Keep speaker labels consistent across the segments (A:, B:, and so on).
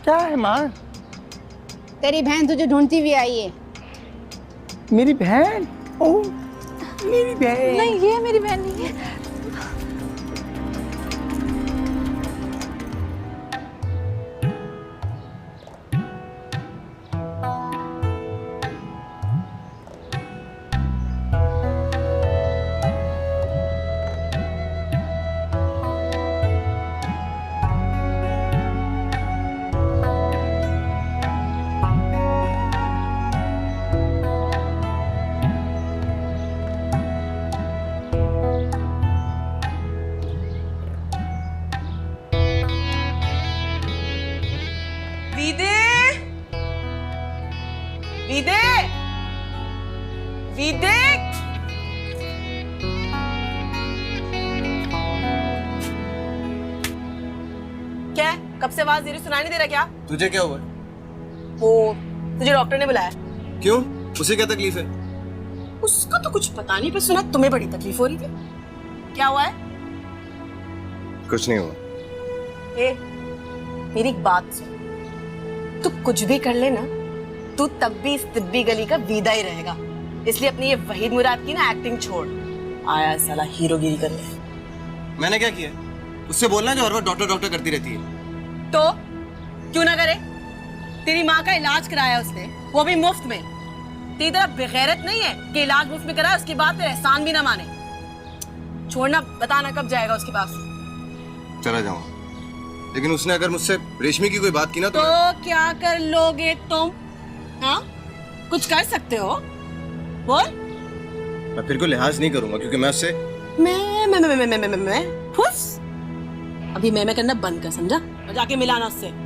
A: क्या है माँ?
B: तेरी बहन तुझे ढूंढती हुई आई है।
A: मेरी बहन? ओह, मेरी बहन।
B: नहीं, ये मेरी बहन नहीं है।
C: विदे, विदे, विदे, क्या? कब से आवाज दे रही, सुनाई नहीं दे रहा क्या?
D: तुझे क्या हुआ?
C: वो तुझे डॉक्टर ने बुलाया।
D: क्यों? उसे क्या तकलीफ है?
C: उसका तो कुछ पता नहीं, पर सुना तुम्हें बड़ी तकलीफ हो रही थी। क्या हुआ है?
D: कुछ नहीं हुआ।
C: ए, मेरी एक बात सुन, तू कुछ भी कर ले ना, तू तब भी इस तिब्बी गली का वीदा ही रहेगा। इसलिए अपनी ये वहीद मुराद की ना एक्टिंग छोड़, आया साला हीरोगिरी करने।
D: मैंने क्या किया? उससे बोलना जो हर वक्त डॉक्टर डॉक्टर करती रहती है।
C: तो क्यों ना करे? तेरी माँ का इलाज कराया उसने, वो भी मुफ्त में। तेरी तरह बेगैरत नहीं है कि इलाज मुफ्त में कराया, उसके बाद तेरा एहसान भी ना माने। छोड़ना, बताना कब जाएगा उसके पास।
D: चला जाऊंगा, लेकिन उसने अगर मुझसे रेशमी की कोई बात की ना
C: तो क्या कर लोगे तुम? हाँ, कुछ कर सकते हो? बोल।
D: मैं फिर कोई लिहाज नहीं करूंगा, क्योंकि मैं उससे
C: मैं फुस। अभी मैं करना बंद कर, समझा? और जाके मिलाना उससे।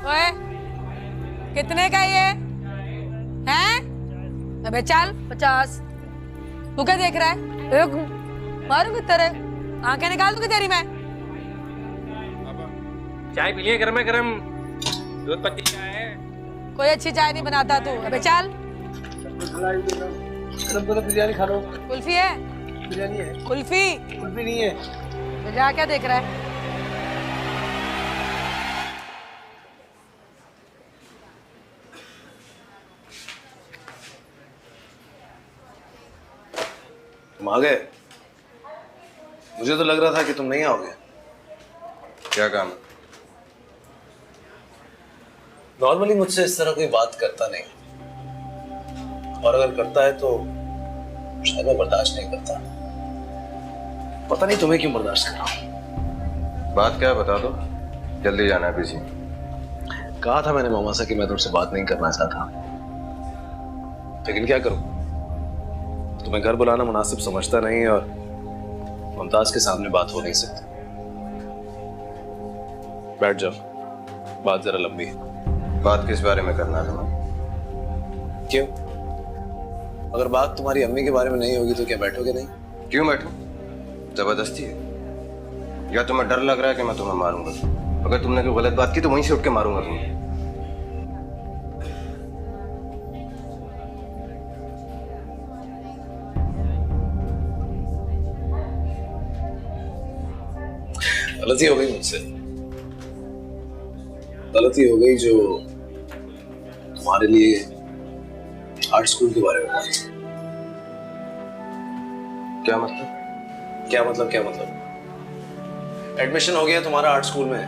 C: ओए, कितने का ये हैं? अबे चल 50। तू क्या देख रहा है? मारूंगी तेरे, आंखें निकाल दूंगी तेरी मैं।
E: चाय पी लिए गरम गरम, दूध पत्ती चाय है।
C: कोई अच्छी चाय नहीं बनाता तू। अबे चल।
A: बिरयानी खा लो।
C: कुल्फी है?
A: बिरयानी है।
C: कुल्फी?
A: कुल्फी नहीं है।
C: तो जा, क्या देख रहा है?
F: तुम आ गए? मुझे तो लग रहा था कि तुम नहीं आओगे।
D: क्या काम है?
F: नॉर्मली मुझसे इस तरह कोई बात करता नहीं, और अगर करता है तो शायद मैं बर्दाश्त नहीं करता। पता नहीं तुम्हें क्यों बर्दाश्त कर रहा हूं।
D: बात क्या है बता दो, जल्दी जाना है बिजी।
F: कहा था मैंने मामा से कि मैं तुमसे बात नहीं करना चाहता, लेकिन क्या करूं, तुम्हें घर बुलाना मुनासिब समझता नहीं और मुमताज के सामने बात हो नहीं सकती। बैठ जाओ, बात जरा लंबी है।
D: बात किस बारे में करना है तुम्हें?
F: क्यों? अगर बात तुम्हारी अम्मी के बारे में नहीं होगी तो क्या बैठोगे नहीं?
D: क्यों बैठूं? जबरदस्ती है? या तुम्हें डर लग रहा है कि मैं तुम्हें मारूंगा? अगर तुमने कोई गलत बात की तो वहीं से उठ के मारूंगा तुम्हें।
F: गलती हो गई मुझसे, गलती हो गई जो तुम्हारे लिए आर्ट स्कूल के बारे में बात।
D: क्या मतलब?
F: क्या मतलब? क्या मतलब? एडमिशन हो गया तुम्हारा आर्ट स्कूल में,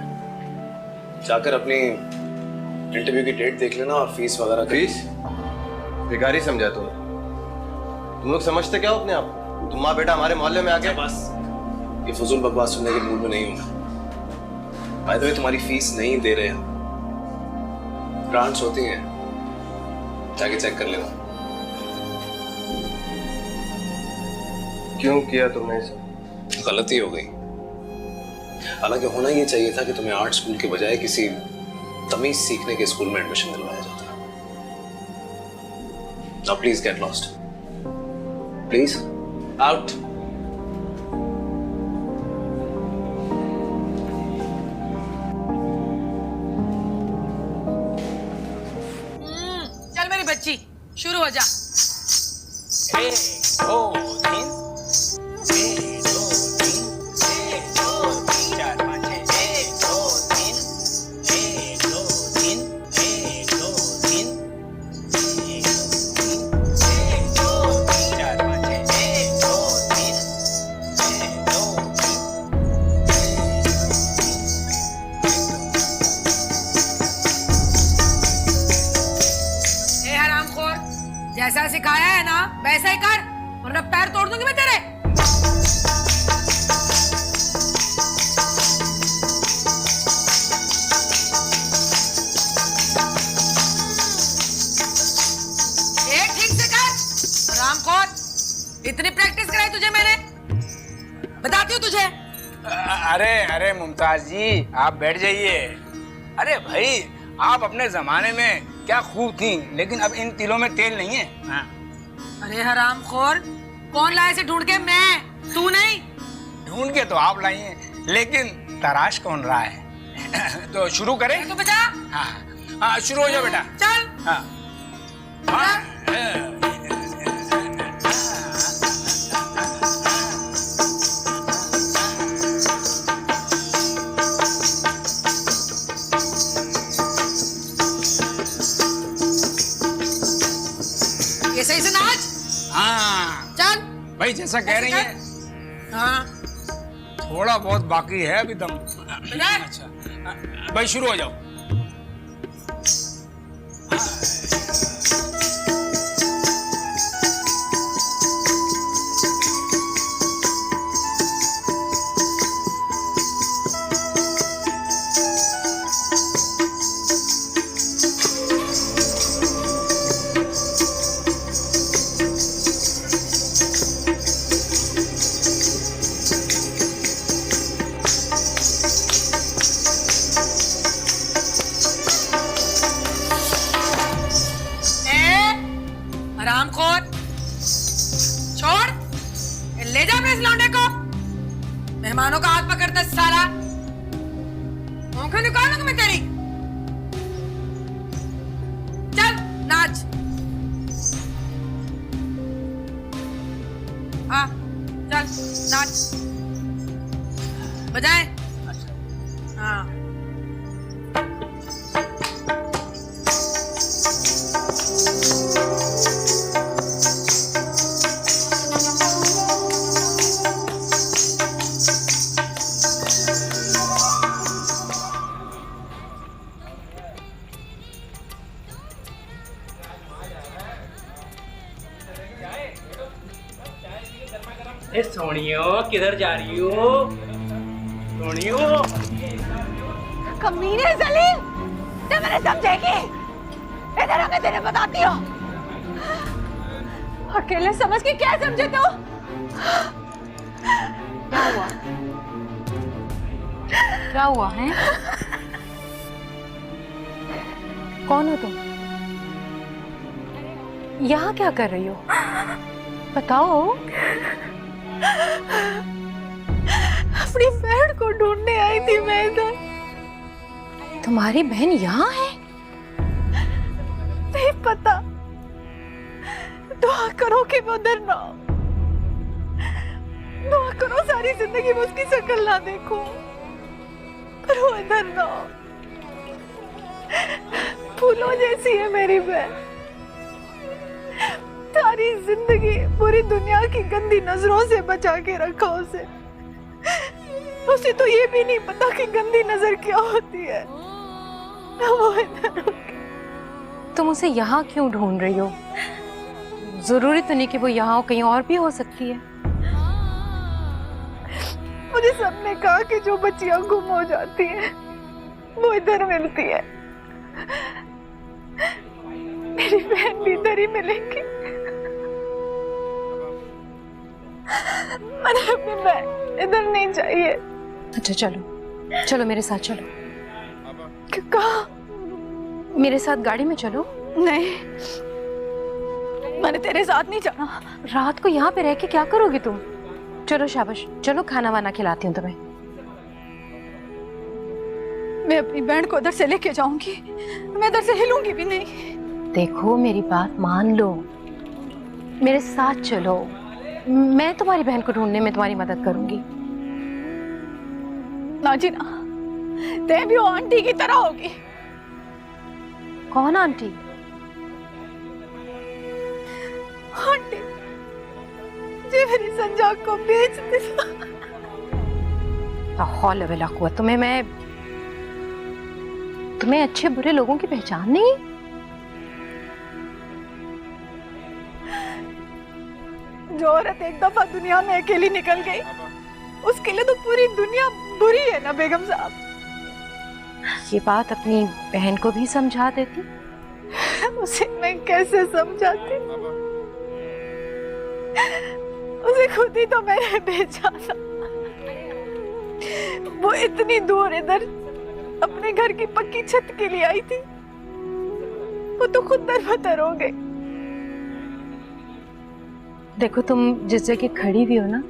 F: जाकर अपनी इंटरव्यू की डेट देख लेना और फीस वगैरह।
D: फीस भिखारी समझा तुम लोग समझते क्या हो अपने आप को? तुम माँ बेटा हमारे मोहल्ले में आ गए।
F: बस ये फजूल बकवास सुनने के मूड में नहीं हूं। बाय द वे तुम्हारी फीस नहीं दे रहे हैं, ग्रांट्स होती हैं, जाके चेक कर लेना।
D: क्यों किया तुमने इसे?
F: गलती हो गई। हालांकि होना ये चाहिए था कि तुम्हें आर्ट स्कूल के बजाय किसी तमीज सीखने के स्कूल में एडमिशन दिलवाया जाता। Now please get lost, please out.
G: चल मेरी बच्ची, शुरू हो जा। जैसा सिखाया है ना वैसा ही कर, वरना पैर तोड़ दूंगी मैं तेरे। ठीक से कर रामखोर, इतनी प्रैक्टिस कराई तुझे मैंने, बताती हूँ तुझे।
A: अरे अरे मुमताज जी आप बैठ जाइए। अरे भाई आप अपने जमाने में क्या खूब थी, लेकिन अब इन तिलों में तेल नहीं है। हाँ।
G: अरे हरामखोर, कौन लाया से ढूंढ के? मैं, तू नहीं।
A: ढूंढ के तो आप लाई हैं, लेकिन तराश कौन रहा है? तो शुरू करें?
G: तो बता।
A: हाँ हाँ शुरू हो जाओ बेटा।
G: चल।
A: हाँ हाँ।
G: सही से नाच।
A: हाँ
G: चल
A: भाई जैसा कह रही है।
G: हाँ
A: थोड़ा बहुत बाकी है अभी दम। अच्छा भाई शुरू हो जाओ।
G: हरामखोर, छोड़, ले जा अपने इस लौंडे को। मेहमानों का हाथ पकड़ता साला, आंखें निकालूंगा मैं तेरी। चल नाच। हाँ चल नाच, बजाए। हाँ
E: सोनियो किधर जा रही हो? सोनियो
B: कमीने सलीम, तुम मैंने समझेगी। इधर आके तेरे बताती हो। अकेले समझ के क्या समझे तो? क्या हुआ? क्या हुआ है? कौन हो तुम? यहाँ क्या कर रही हो? बताओ। अपनी बहन को ढूंढने आई थी मैं इधर। तुम्हारी बहन यहाँ है? नहीं पता। दुआ करो कि वो उधर ना हो। दुआ करो सारी जिंदगी में उसकी शक्ल ना देखो, पर वो इधर ना हो। फूलों जैसी है मेरी बहन, सारी जिंदगी पूरी दुनिया की गंदी नजरों से बचा के रखा उसे। उसे तो ये भी नहीं पता कि गंदी नजर क्या होती है। वो इधर
H: तुम उसे यहाँ क्यों ढूंढ रही हो? जरूरी तो नहीं कि वो यहाँ हो, कहीं और भी हो सकती है।
B: मुझे सबने कहा कि जो बच्चियां गुम हो जाती हैं वो इधर मिलती है। मेरी बहन भी इधर ही मिलेगी। मुझे अपनी बहन इधर नहीं चाहिए।
H: अच्छा चलो, चलो मेरे साथ चलो।
B: कहाँ?
H: मेरे साथ गाड़ी में चलो।
B: नहीं, मैंने तेरे साथ नहीं जाना।
H: रात को यहाँ पे रह के क्या करोगी तुम? चलो शाबाश, चलो खाना वाना खिलाती हूँ तुम्हें।
B: मैं अपनी बहन को उधर से लेके जाऊंगी, मैं इधर से हिलूंगी भी नहीं।
H: देखो मेरी बात मान लो, मेरे साथ चलो, मैं तुम्हारी बहन को ढूंढने में तुम्हारी मदद करूंगी।
B: ना जी ना, ते भी वो आंटी की तरह होगी।
H: कौन आंटी?
B: आंटी जो मेरी संजा को बेच दी।
H: तुम्हें अच्छे बुरे लोगों की पहचान नहीं?
B: जो औरत एक दफा दुनिया में अकेली निकल गई, उसके लिए तो पूरी दुनिया बुरी है ना बेगम साहब।
H: ये बात अपनी बहन को भी समझा देती।
B: उसे मैं कैसे समझाती? उसे खुद ही तो मैंने भेजा था। वो इतनी दूर इधर अपने घर की पक्की छत के लिए आई थी, वो तो खुद दरबदर हो गई।
H: देखो तुम जिस जगह खड़ी हुई हो ना,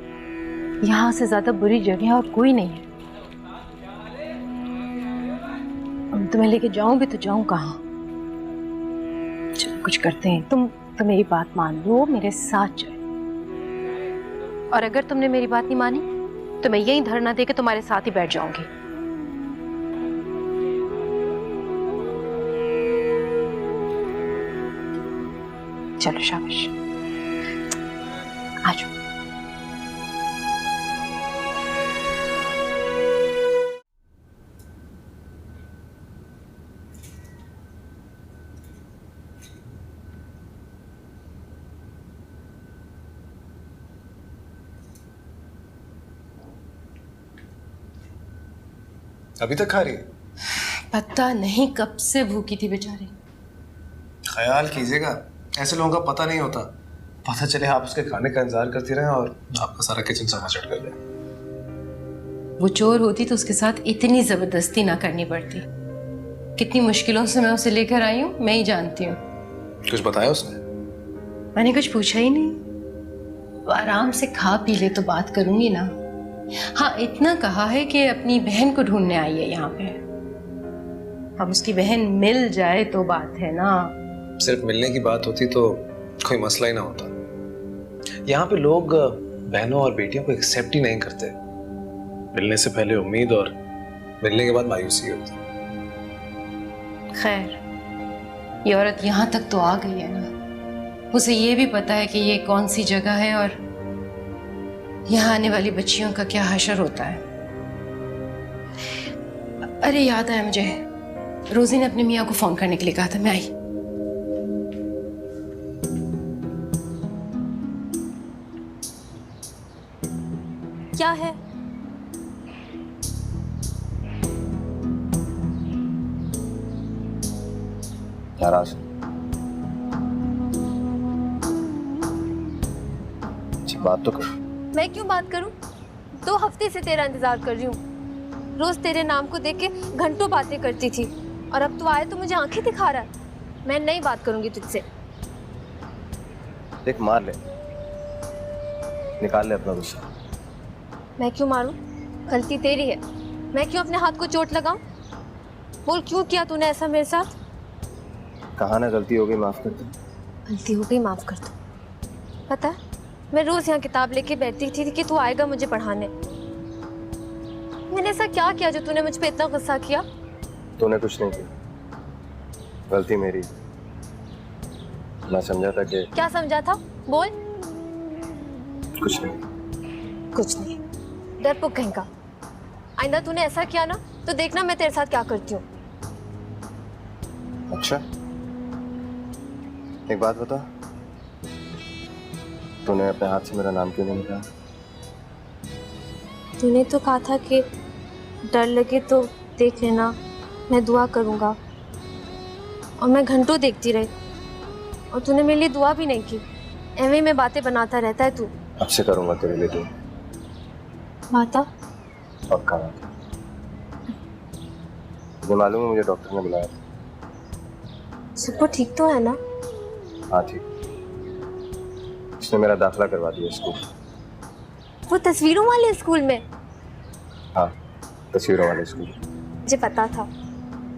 H: यहाँ से ज्यादा बुरी जगह और कोई नहीं है। अब तुम्हें लेके जाऊं भी तो जाऊं कहाँ? चलो कुछ करते हैं, तुम मेरी बात मान लो, मेरे साथ चलो। और अगर तुमने मेरी बात नहीं मानी तो मैं यही धरना देके तुम्हारे साथ ही बैठ जाऊंगी। चलो शाबाश, आ जाओ।
F: अभी तक खा रही है?
H: पता नहीं कब से भूखी थी बेचारी।
F: ख्याल कीजिएगा, ऐसे लोगों का पता नहीं होता। पता चले आप उसके खाने का इंतजार करती रहे और आपका सारा किचन समाचट कर दे।
H: वो चोर होती तो उसके साथ इतनी जबरदस्ती ना करनी पड़ती। कितनी मुश्किलों से मैं उसे लेकर आई हूँ, मैं ही जानती हूँ।
F: कुछ बताया उसने?
H: मैंने कुछ पूछा ही नहीं। वो आराम से खा पी ले तो बात करूंगी ना। हाँ, इतना कहा है कि अपनी बहन को ढूंढने आई है यहाँ पे। अब उसकी बहन मिल जाए तो बात है ना।
F: सिर्फ मिलने की बात होती तो कोई मसला ही ना होता। यहाँ पे लोग बहनों और बेटियों को एक्सेप्ट ही नहीं करते। मिलने से पहले उम्मीद और मिलने के बाद मायूसी होती।
H: खैर, ये औरत यहाँ तक तो आ गई है ना, उसे ये भी पता है कि ये कौन सी जगह है और यहाँ आने वाली बच्चियों का क्या हशर होता है। अरे याद आया मुझे, रोजी ने अपने मियाँ को फोन करने के लिए कहा था, मैं आई।
B: क्या है?
D: नाराज? बात तो कर।
B: मैं क्यों बात करूं? 2 हफ्ते से तेरा इंतजार कर रही हूँ। रोज तेरे नाम को देख के घंटों बातें करती थी और अब तू आए तो मुझे आंखें दिखा रहा है। मैं नहीं बात करूंगी तुझसे।
D: देख, मार ले, निकाल ले अपना गुस्सा।
B: मैं क्यों मारूं? गलती तेरी है। मैं क्यों अपने हाथ को चोट लगाऊं? बोल, क्यों किया तूने ऐसा मेरे साथ?
D: कहा ना गलती हो गई, माफ कर दे।
B: गलती हो गई, माफ कर दो। पता है, मैं रोज यहाँ किताब लेके बैठती थी कि तू आएगा मुझे पढ़ाने। मैंने ऐसा क्या किया जो तूने मुझ पे इतना गुस्सा किया?
D: तूने कुछ नहीं किया, गलती मेरी। मैं समझा था कि
H: क्या समझा था? बोल।
D: कुछ नहीं।
H: कुछ नहीं। डरपोक कहीं का। आइंदा तूने ऐसा किया ना तो देखना मैं तेरे साथ क्या करती हूँ।
D: अच्छा, एक बात बता, तूने अपने हाथ से मेरा नाम क्यों नहीं लिखा?
H: तूने तो कहा था कि डर लगे तो देख लेना, मैं दुआ करूँगा। और मैं घंटों देखती रही और तूने मेरे लिए दुआ भी नहीं की। एवं में बातें बनाता रहता है तू।
D: अब से करूंगा तेरे लिए दुआ।
H: माता
D: पक्का बात। तुझे मालूम है मुझे डॉक्टर ने बुलाया था?
H: सब कुछ ठीक तो है ना?
D: हाँ ठीक। उसने मेरा दाखिला करवा दिया स्कूल।
H: वो तस्वीरों वाले स्कूल में?
D: हाँ, तस्वीरों वाले स्कूल।
H: मुझे पता था।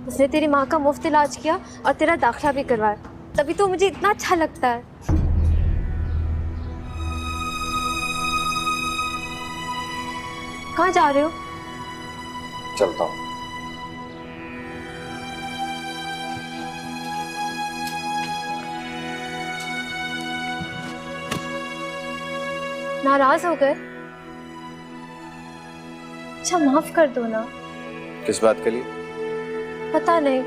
H: उसने तेरी माँ का मुफ्त इलाज किया और तेरा दाखिला भी करवाया, तभी तो मुझे इतना अच्छा लगता है। कहाँ जा रहे हो?
D: चलता हूँ।
H: नाराज हो गए? अच्छा माफ कर दो ना।
D: किस बात के लिए?
H: पता नहीं,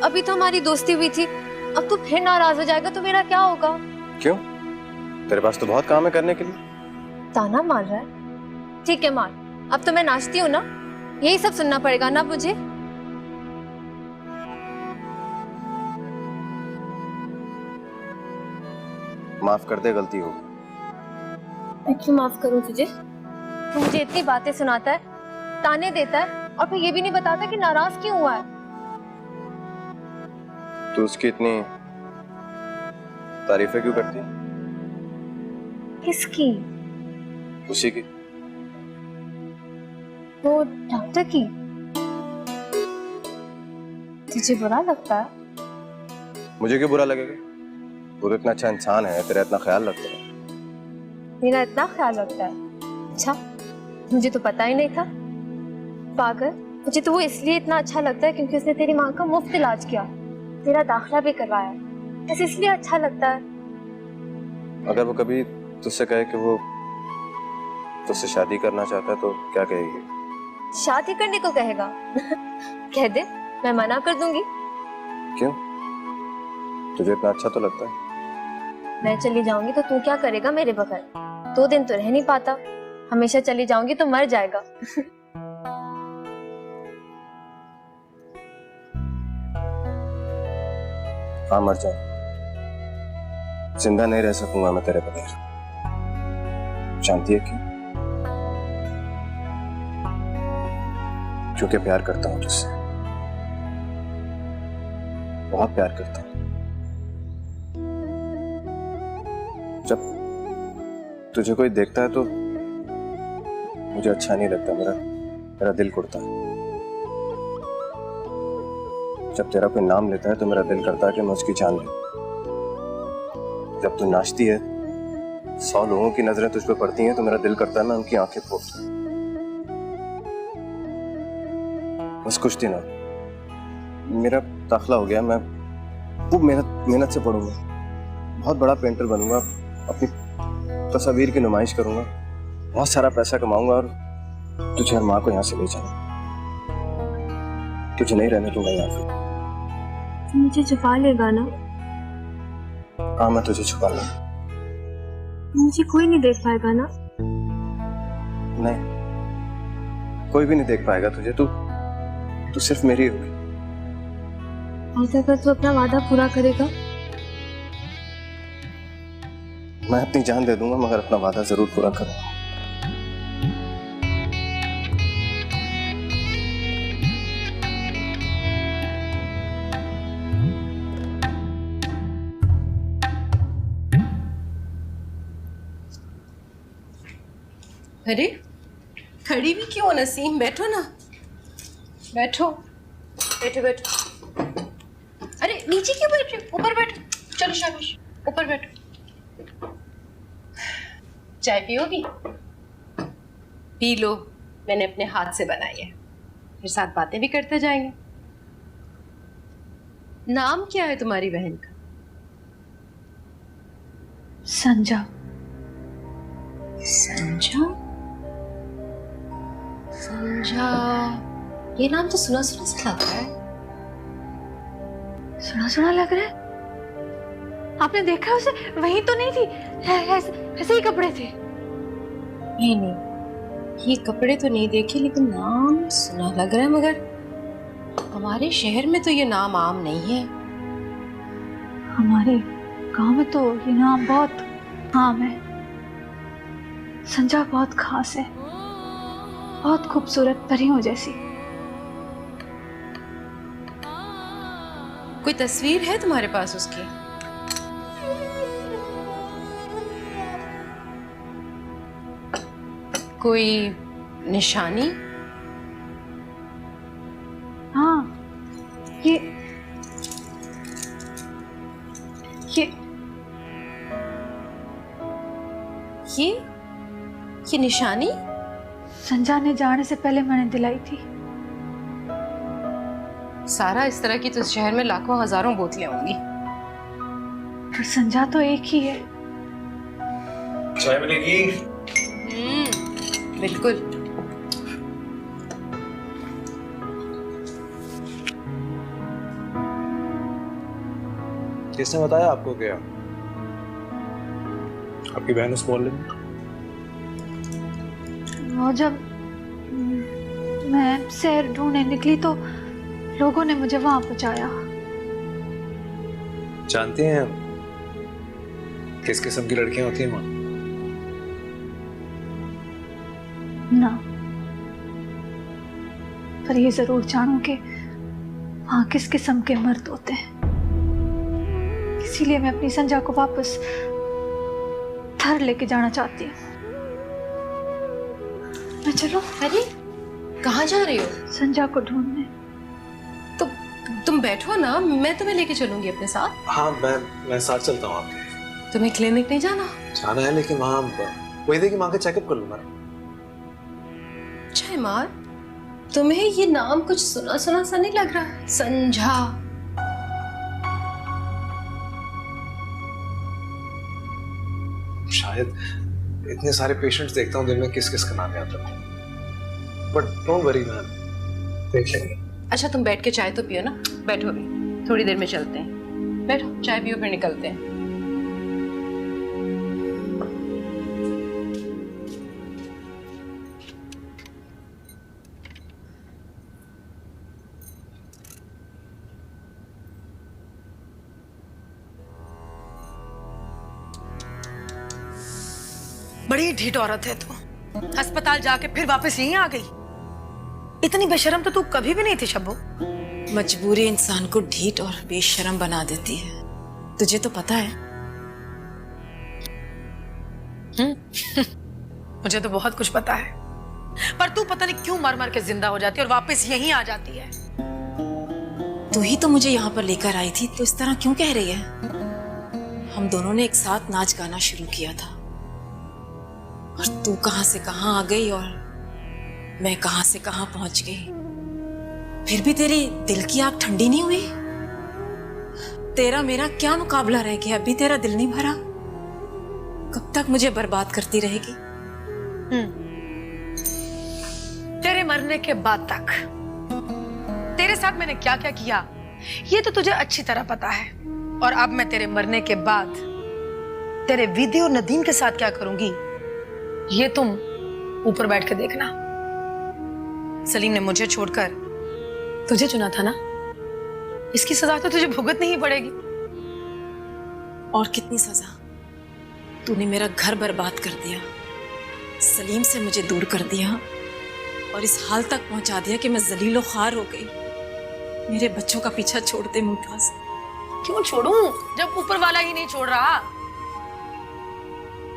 H: अभी तो हमारी दोस्ती हुई थी, अब तू फिर नाराज हो जाएगा तो मेरा क्या होगा?
D: क्यों? तेरे पास तो बहुत काम है करने के लिए।
H: ताना मार रहा है? ठीक है मार, अब तो मैं नाचती हूँ ना, यही सब सुनना पड़ेगा ना मुझे?
D: माफ कर दे, गलती होगी।
H: मैं क्यों माफ करूं तुझे? तू मुझे इतनी बातें सुनाता है, ताने देता है और फिर ये भी नहीं बताता कि नाराज क्यों हुआ है।
D: तू उसकी इतनी तारीफें क्यों करती है?
H: किसकी?
D: उसी की।
H: वो डॉक्टर की? तुझे बुरा लगता है?
D: मुझे क्यों बुरा लगेगा? वो तो इतना अच्छा इंसान है, तेरा इतना ख्याल रखता है।
H: मेरा इतना ख्याल रखता है? अच्छा, मुझे तो पता ही नहीं था। पागल, मुझे तो वो इसलिए इतना अच्छा लगता है क्योंकि उसने तेरी माँ का मुफ्त इलाज किया, तेरा दाखिला भी करवाया, बस इसलिए अच्छा लगता है।
D: अगर वो कभी तुझसे कहे कि वो तुझसे शादी करना चाहता है तो क्या कहेगी?
H: शादी करने को कहेगा? कह दे, मैं मना कर दूंगी।
D: क्यों? तुझे इतना अच्छा तो लगता है।
H: मैं चली जाऊंगी तो तू क्या करेगा मेरे बगैर? 2 दिन तो रह नहीं पाता, हमेशा चली जाऊंगी तो मर जाएगा।
D: हाँ मर जाए, जिंदा नहीं रह सकूंगा मैं तेरे बगैर। जानती है क्यों? क्योंकि प्यार करता हूं तुझसे, बहुत प्यार करता हूं। जब तुझे कोई देखता है तो मुझे अच्छा नहीं लगता, मेरा दिल कुड़ता है। जब तेरा कोई नाम लेता है तो मेरा दिल करता है कि मैं उसकी जान लूं। जब तू नाचती है, 100 लोगों की नजरें तुझ पे पड़ती हैं तो मेरा दिल करता है मैं उनकी आंखें फोड़ दूं। बस कुछ दिन और मेरा दाखिला हो गया, मैं खूब मेहनत से पढ़ूंगा, बहुत बड़ा पेंटर बनूंगा, अपनी तस्वीर की नुमाइश करूंगा, बहुत सारा पैसा कमाऊंगा और तुझे और माँ को यहाँ से ले जाऊंगा। तुझे नहीं रहने दूंगा यहाँ पे।
H: तू मुझे छुपा लेगा ना?
D: हाँ मैं तुझे छुपा लूंगा।
H: मुझे कोई नहीं देख पाएगा ना?
D: नहीं, कोई भी नहीं देख पाएगा तुझे। तू सिर्फ मेरी होगी।
H: और अगर तू अपना वादा पूरा करेगा?
D: मैं अपनी जान दे दूंगा मगर अपना वादा जरूर पूरा करूंगा।
C: अरे खड़ी भी क्यों नसीम, बैठो ना, बैठो बैठो बैठो। अरे नीचे क्यों बैठ रहे हो, ऊपर बैठो। चलो शाबाश, ऊपर बैठो। चाय पियोगी? पी लो, मैंने अपने हाथ से बनाई है, फिर साथ बातें भी करते जाएंगे। नाम क्या है तुम्हारी बहन का?
B: संजा।
H: संजा? संजा, ये नाम तो सुना सुना सा लग रहा है।
B: सुना सुना लग रहा है? आपने देखा उसे? वही तो नहीं थी, ऐसे ही कपड़े थे।
H: नहीं नहीं, ये कपड़े तो नहीं देखे, लेकिन नाम सुना लग रहा है। मगर हमारे शहर में तो ये नाम आम नहीं है।
B: हमारे गांव में तो ये नाम बहुत आम है। संजा बहुत खास है, बहुत खूबसूरत, परियों जैसी।
H: कोई तस्वीर है तुम्हारे पास उसकी? कोई निशानी?
B: हाँ, ये
H: ये निशानी
B: संजा ने जाने से पहले मैंने दिलाई थी।
H: सारा, इस तरह की तो इस शहर में लाखों हजारों बोतलें होंगी।
B: पर संजा तो एक ही है।
F: चाय मिलेगी?
H: बिल्कुल।
F: किसने बताया आपको? क्या आपकी बहन उस मोहल्ले में?
B: वो जब मैं शहर ढूंढने निकली तो लोगों ने मुझे वहां पहुंचाया।
F: जानती हैं किस किस्म की लड़कियां होती हैं वहां?
B: ना, पर ये जरूर जानूं कि वहां किस किस्म के मर्द होते हैं। इसीलिए मैं अपनी संजा को वापस घर लेके जाना चाहती हूँ। मैं चलो?
H: अरे कहाँ जा रही हो?
B: संजा को ढूंढने।
H: तो तुम बैठो ना, मैं तुम्हें लेके चलूंगी अपने साथ।
F: हाँ, मैं साथ चलता हूँ आपके।
H: तुम्हें क्लिनिक नहीं जाना?
F: जाना है, लेकिन वहाँ वही देखिए माँ का चेकअप कर लूंगा।
H: मार, तुम्हें ये नाम कुछ सुना सुना सा नहीं लग रहा? संजा।
F: शायद इतने सारे पेशेंट्स देखता हूँ दिन में, किस किस का नाम याद रखूं। बट डोंट वरी मैम, देख लेंगे।
H: अच्छा तुम बैठ के चाय तो पियो ना। बैठो अभी, थोड़ी देर में चलते हैं। बैठो, चाय पियो, फिर निकलते हैं।
G: बड़ी ढीठ औरत है तू। अस्पताल जाके फिर वापस यहीं आ गई। इतनी बेशर्म तो तू कभी भी नहीं थी शब्बू।
I: मजबूरी इंसान को ढीठ और बेशर्म बना देती है, तुझे तो पता है।
G: मुझे तो बहुत कुछ पता है, पर तू पता नहीं क्यों मर मर के जिंदा हो जाती है और वापस यहीं आ जाती है।
I: तू ही तो मुझे यहाँ पर लेकर आई थी, तो इस तरह क्यों कह रही है? हम दोनों ने एक साथ नाच गाना शुरू किया था, और तू कहां से कहां आ गई और मैं कहां से कहां पहुंच गई। फिर भी तेरे दिल की आग ठंडी नहीं हुई? तेरा मेरा क्या मुकाबला रह गया? अभी तेरा दिल नहीं भरा? कब तक मुझे बर्बाद करती रहेगी?
G: तेरे मरने के बाद तक। तेरे साथ मैंने क्या क्या किया ये तो तुझे अच्छी तरह पता है, और अब मैं तेरे मरने के बाद तेरे विधि और नदीम के साथ क्या करूंगी ये तुम ऊपर बैठ के देखना। सलीम ने मुझे छोड़कर तुझे चुना था ना, इसकी सजा तो तुझे भुगतनी ही पड़ेगी।
I: और कितनी सजा? तूने मेरा घर बर्बाद कर दिया, सलीम से मुझे दूर कर दिया, और इस हाल तक पहुंचा दिया कि मैं जलीलो ख्वार हो गई। मेरे बच्चों का पीछा छोड़ दे मुमताज।
G: क्यों छोड़ूं जब ऊपर वाला ही नहीं छोड़ रहा?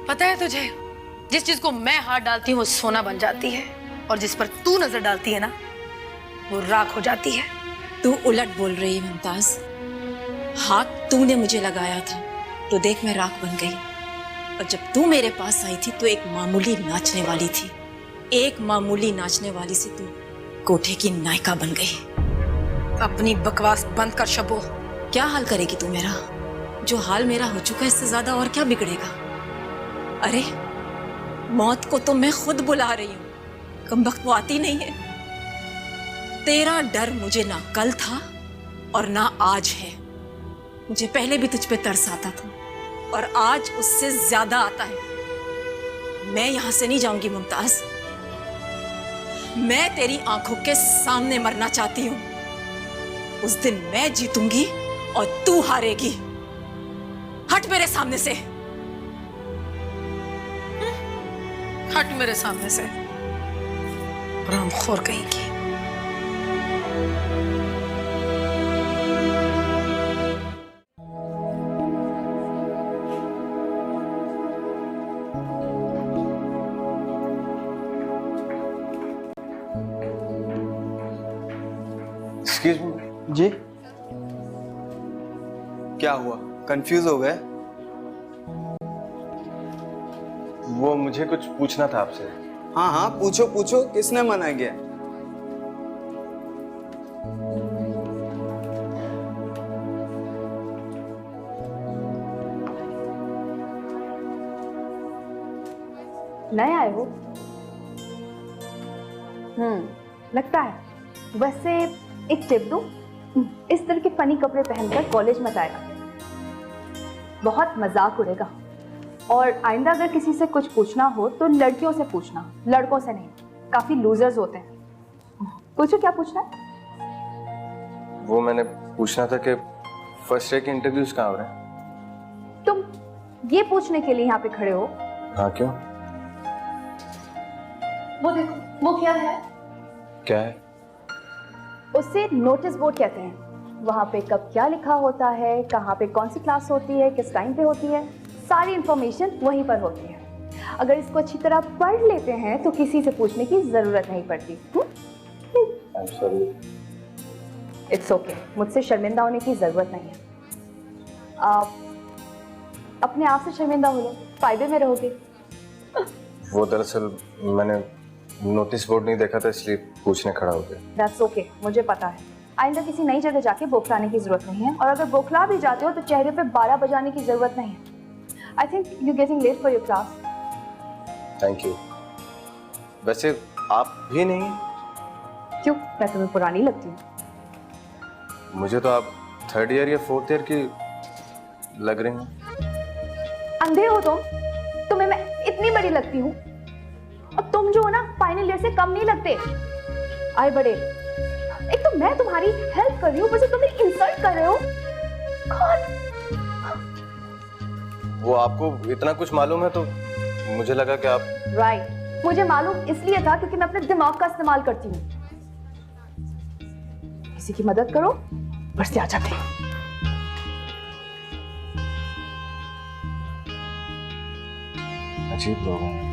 G: पता है तुझे, जिस चीज को मैं हाथ डालती हूँ वो सोना बन जाती है, और जिस पर तू नजर डालती है ना वो राख हो जाती है।
I: तू उलट बोल रही है मुमताज। हाथ तूने मुझे लगाया था तो देख मैं राख बन गई, और जब तू मेरे पास आई थी तो एक मामूली नाचने वाली थी। एक मामूली नाचने वाली से तू कोठे की नायिका बन गई।
G: अपनी बकवास बंद कर शबो।
I: क्या हाल करेगी तू मेरा? जो हाल मेरा हो चुका है इससे ज्यादा और क्या बिगड़ेगा? अरे मौत को तो मैं खुद बुला रही हूँ, कमबख्त वो आती नहीं है। तेरा डर मुझे ना कल था और ना आज है। मुझे पहले भी तुझ पे तरस आता था और आज उससे ज्यादा आता है। मैं यहां से नहीं जाऊंगी मुमताज। मैं तेरी आंखों के सामने मरना चाहती हूं। उस दिन मैं जीतूंगी और तू हारेगी। हट मेरे सामने से,
G: हट मेरे सामने से, हरामखोर कहेगी।
D: Excuse me.
J: जी क्या हुआ, कंफ्यूज हो गए?
D: वो मुझे कुछ पूछना था आपसे।
J: हाँ हाँ पूछो पूछो, किसने मना किया?
B: नए आए हो? लगता है। वैसे एक टिप दूं, इस तरह के फनी कपड़े पहनकर कॉलेज मत आएगा, बहुत मजाक उड़ेगा। और आइंदा अगर किसी से कुछ पूछना हो तो लड़कियों से पूछना, लड़कों से नहीं। काफी लूजर्स होते हैं। पूछो क्या पूछना है?
D: वो मैंने पूछना था कि फर्स्ट ईयर के इंटरव्यूज कहाँ हो रहे हैं?
B: तुम ये पूछने के लिए यहाँ पे खड़े हो?
D: हाँ क्यों?
B: वो देखो, वो क्या है?
D: क्या है?
B: उससे नोटिस बोर्ड कहते हैं। वहाँ पे कब क्या लिखा होता है, कहाँ पे कौन सी क्लास होती है, किस टाइम पे होती है, सारी इंफॉर्मेशन वहीं पर होती है। अगर इसको अच्छी तरह पढ़ लेते हैं तो किसी से पूछने की जरूरत नहीं पड़ती।
D: I'm sorry.
B: इट्स ओके, मुझसे शर्मिंदा होने की जरूरत नहीं है। आप अपने आप से शर्मिंदा हो लो, फायदे में रहोगे।
D: वो दरअसल मैंने नोटिस बोर्ड नहीं देखा था, इसलिए पूछने खड़ा हो गया।
B: दैट्स ओके, मुझे पता है। आइंदा किसी नई जगह जाके बौखलाने की जरूरत नहीं है, और अगर बौखला भी जाते हो तो चेहरे पे 12 बजाने की जरूरत नहीं है। I think you getting late for your class.
D: Thank you. वैसे आप भी नहीं?
B: क्यों, मैं तुम्हें पुरानी लगती हूँ?
D: मुझे तो आप थर्ड ईयर या फोर्थ ईयर की लग रही हैं।
B: अंधे हो तुम? तुम्हें मैं इतनी बड़ी लगती हूँ? और तुम जो हो ना, फाइनल ईयर से कम नहीं लगते। आए बड़े, एक तो मैं तुम्हारी हेल्प कर रही हूँ, बस तुम मेरी इंसल्ट कर रहे हो। कौन?
D: वो आपको इतना कुछ मालूम है तो मुझे लगा कि आप।
B: राइट, मुझे मालूम इसलिए था क्योंकि मैं अपने दिमाग का इस्तेमाल करती हूँ। किसी की मदद करो, बस से आ जाते हैं।
D: अजीब लोग हैं।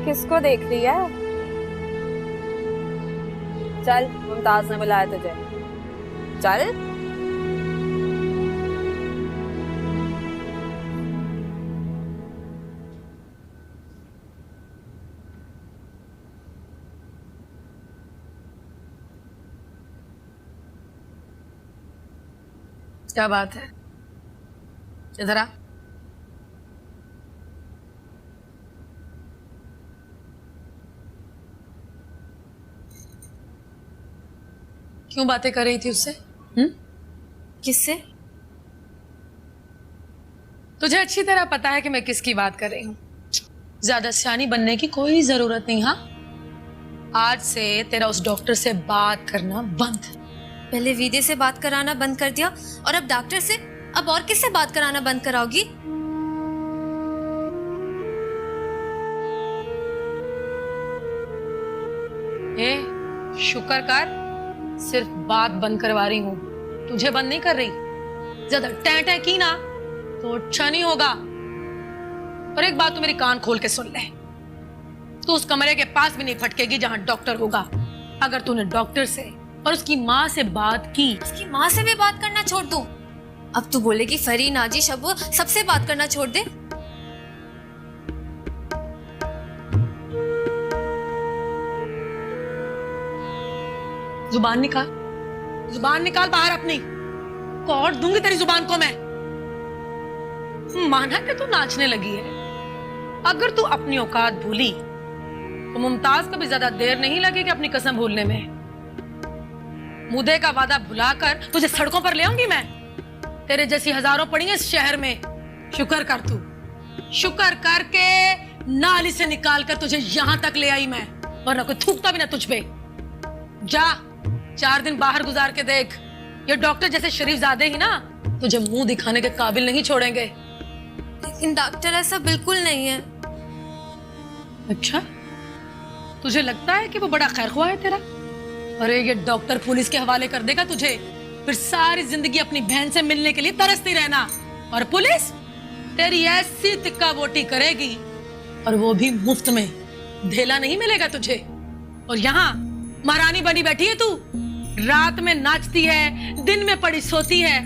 K: किसको देख रही है? चल, मुमताज ने बुलाया तुझे, चल।
G: क्या बात है? इधर आ। क्यों बातें कर रही थी उससे?
I: किससे?
G: तुझे अच्छी तरह पता है कि मैं किसकी बात कर रही हूँ। ज्यादा सियानी बनने की कोई जरूरत नहीं। हाँ, आज से तेरा उस डॉक्टर से बात करना बंद।
I: पहले विदे से बात कराना बंद कर दिया और अब डॉक्टर से? अब और किससे बात कराना बंद कराओगी?
G: ए, शुक्र कर, सिर्फ बात बंद करवा रही हूँ, तुझे बंद नहीं कर रही। ज्यादा टै टै की ना तो अच्छा नहीं होगा। और एक बात तो मेरी कान खोल के सुन ले, तू उस कमरे के पास भी नहीं फटकेगी जहां डॉक्टर होगा। अगर तूने डॉक्टर से और उसकी माँ से बात की।
I: उसकी माँ से भी बात करना छोड़ दो। अब तू बोलेगी फरी नाजी शबो सबसे बात करना छोड़ दे।
G: जुबान निकाल, जुबान निकाल बाहर अपनी। कौड़ दूंगी तेरी जुबान को मैं। माना कि तू नाचने लगी है, अगर तू अपनी औकात भूली तो मुमताज को भी ज्यादा देर नहीं लगेगी अपनी कसम भूलने में। मुद्दे का वादा भुलाकर तुझे सड़कों पर ले आऊंगी मैं। तेरे जैसी हजारों पड़ी हैं इस शहर में। शुक्र कर तू, शुक्र करके नाली से निकाल कर तुझे यहां तक ले आई मैं, वरना कोई थूकता भी ना तुझ पे। जा 4 दिन बाहर गुजार के देख। ये डॉक्टर जैसे शरीफजादे ही ना तुझे मुंह दिखाने के काबिल नहीं छोड़ेंगे।
I: लेकिन डॉक्टर ऐसा बिल्कुल नहीं है।
G: अच्छा, तुझे लगता है कि वो बड़ा खैरख्वाह है तेरा? अरे ये डॉक्टर पुलिस के हवाले कर देगा तुझे, फिर सारी जिंदगी अपनी बहन से मिलने के लिए तरसती रहना। और पुलिस तेरी ऐसी तिक्का बोटी करेगी, और वो भी मुफ्त में। धेला नहीं मिलेगा तुझे। और यहाँ महारानी बनी बैठी है तू, रात में नाचती है, दिन में पड़ी सोती है।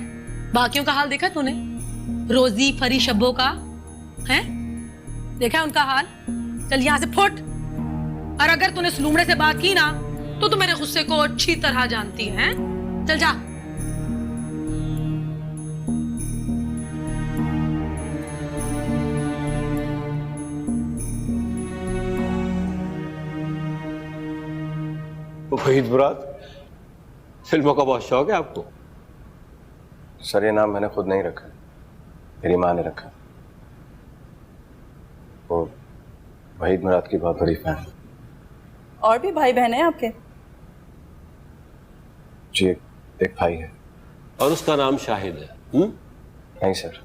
G: बाकियों का हाल देखा तूने? रोजी फरी शब्बों का है, देखा है उनका हाल? चल यहाँ से फुट। और अगर तूने इस लूमड़े से बात की ना तो तू मेरे गुस्से को अच्छी तरह जानती है। चल जा।
L: वहीद मुराद, फिल्मों का बहुत शौक है आपको?
D: सर ये नाम मैंने खुद नहीं रखा, मेरी माँ ने रखा। वो वहीद मुराद की बहुत बड़ी फैन है।
K: और भी भाई बहन हैं आपके?
D: जी एक भाई है।
L: और उसका नाम शाहिद है?
D: नहीं सर,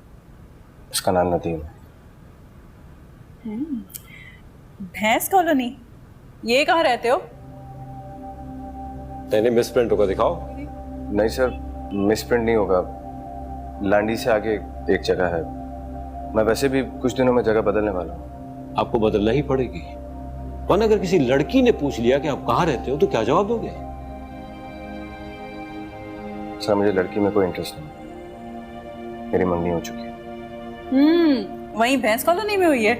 D: उसका नाम नदीम है।
K: भैंस कॉलोनी, ये कहाँ रहते हो?
L: तेने मिस प्रिंट होगा, दिखाओ।
D: नहीं सर, मिस प्रिंट नहीं होगा, लांडी से आगे एक जगह है। मैं वैसे भी कुछ दिनों में जगह बदलने वाला हूँ।
L: आपको बदलना ही पड़ेगी, वरना अगर किसी लड़की ने पूछ लिया कि आप कहाँ रहते हो तो क्या जवाब दोगे?
D: सर मुझे लड़की में कोई इंटरेस्ट नहीं, मेरी मंगनी हो चुकी है।
K: वहीं भैंस कॉलोनी में हुई है?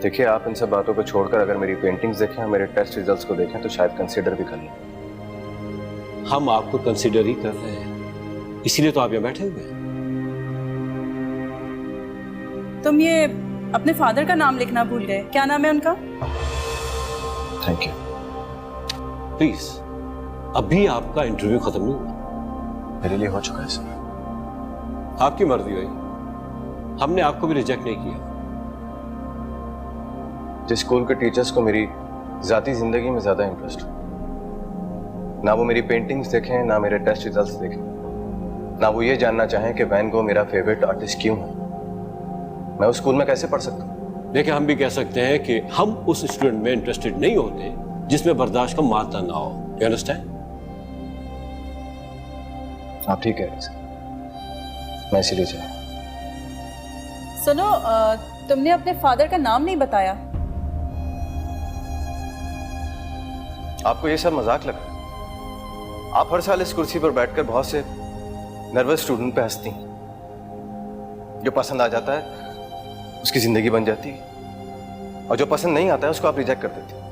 D: देखिए आप इन सब बातों को छोड़कर अगर मेरी पेंटिंग्स देखें, मेरे टेस्ट रिजल्ट्स को देखें तो शायद कंसीडर भी कर लें।
L: हम आपको कंसीडर ही कर रहे हैं, इसीलिए तो आप यहाँ बैठे हुए हैं।
K: तुम ये अपने फादर का नाम लिखना भूल गए, क्या नाम है उनका?
D: Thank you.
L: प्लीज, अभी आपका इंटरव्यू खत्म नहीं हुआ।
D: मेरे लिए हो चुका है सर।
L: आपकी मर्जी हुई, हमने आपको भी रिजेक्ट नहीं किया।
D: जिस स्कूल के टीचर्स को मेरी जाती जिंदगी में ज्यादा इंटरेस्ट हो, ना वो मेरी पेंटिंग्स देखें, ना मेरे टेस्ट रिजल्ट्स देखें, ना वो ये जानना चाहें कि वैन गो मेरा फेवरेट आर्टिस्ट क्यों है, मैं उस स्कूल में कैसे पढ़ सकता हूँ?
L: देखिए, हम भी कह सकते हैं कि हम उस स्टूडेंट में इंटरेस्टेड नहीं होते जिसमें बर्दाश्त का मात्रा ना हो। You understand?
D: आप ठीक कह रहे हैं सर, मैं इसीलिए चाहूँ।
K: सुनो, तुमने अपने फादर का नाम नहीं बताया।
D: आपको ये सब मजाक लग रहा है? आप हर साल इस कुर्सी पर बैठकर बहुत से नर्वस स्टूडेंट पे हंसती हैं। जो पसंद आ जाता है उसकी जिंदगी बन जाती है, और जो पसंद नहीं आता है उसको आप रिजेक्ट कर देती हैं।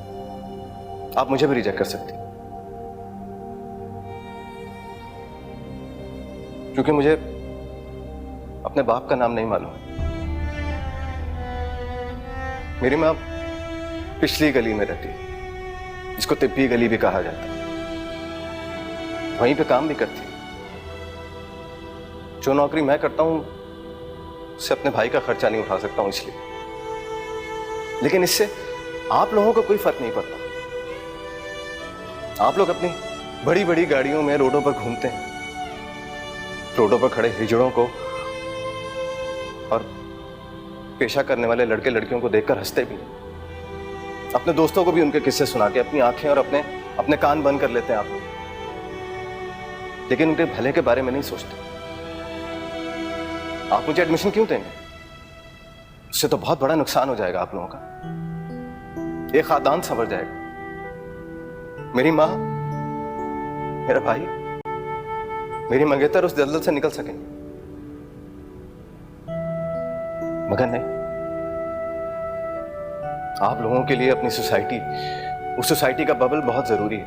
D: आप मुझे भी रिजेक्ट कर सकती हैं, क्योंकि मुझे अपने बाप का नाम नहीं मालूम है। मेरी माँ पिछली गली में रहती है, जिसको तिब्बी गली भी कहा जाता है। वहीं पे काम भी करती है। जो नौकरी मैं करता हूं उससे अपने भाई का खर्चा नहीं उठा सकता हूं इसलिए, लेकिन इससे आप लोगों को कोई फर्क नहीं पड़ता। आप लोग अपनी बड़ी बड़ी गाड़ियों में रोडों पर घूमते हैं, रोडों पर खड़े हिजड़ों को और पेशा करने वाले लड़के लड़कियों को देखकर हंसते भी हैं। अपने दोस्तों को भी उनके किस्से सुना के अपनी आंखें और अपने कान बंद कर लेते हैं आप लोग, लेकिन उनके भले के बारे में नहीं सोचते। आप मुझे एडमिशन क्यों देंगे? उससे तो बहुत बड़ा नुकसान हो जाएगा आप लोगों का। एक खानदान संवर जाएगा। मेरी माँ, मेरा भाई, मेरी मंगेतर उस दलदल से निकल सकेंगे, मगर नहीं। आप लोगों के लिए अपनी सोसाइटी उस सोसाइटी का बबल बहुत जरूरी है,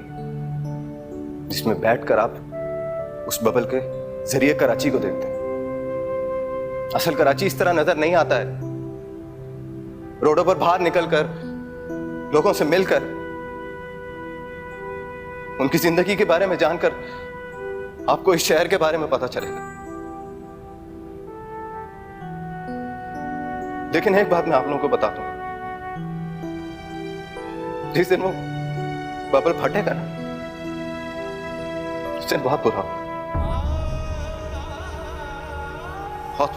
D: जिसमें बैठकर आप उस बबल के जरिए कराची को देखते हैं। असल कराची इस तरह नजर नहीं आता है। रोडों पर बाहर निकलकर, लोगों से मिलकर, उनकी जिंदगी के बारे में जानकर आपको इस शहर के बारे में पता चलेगा। लेकिन एक बात मैं आप लोगों को बताता हूं, जिस दिन वो बबल फटेगा ना, उस दिन बहुत बुरा होगा, बहुत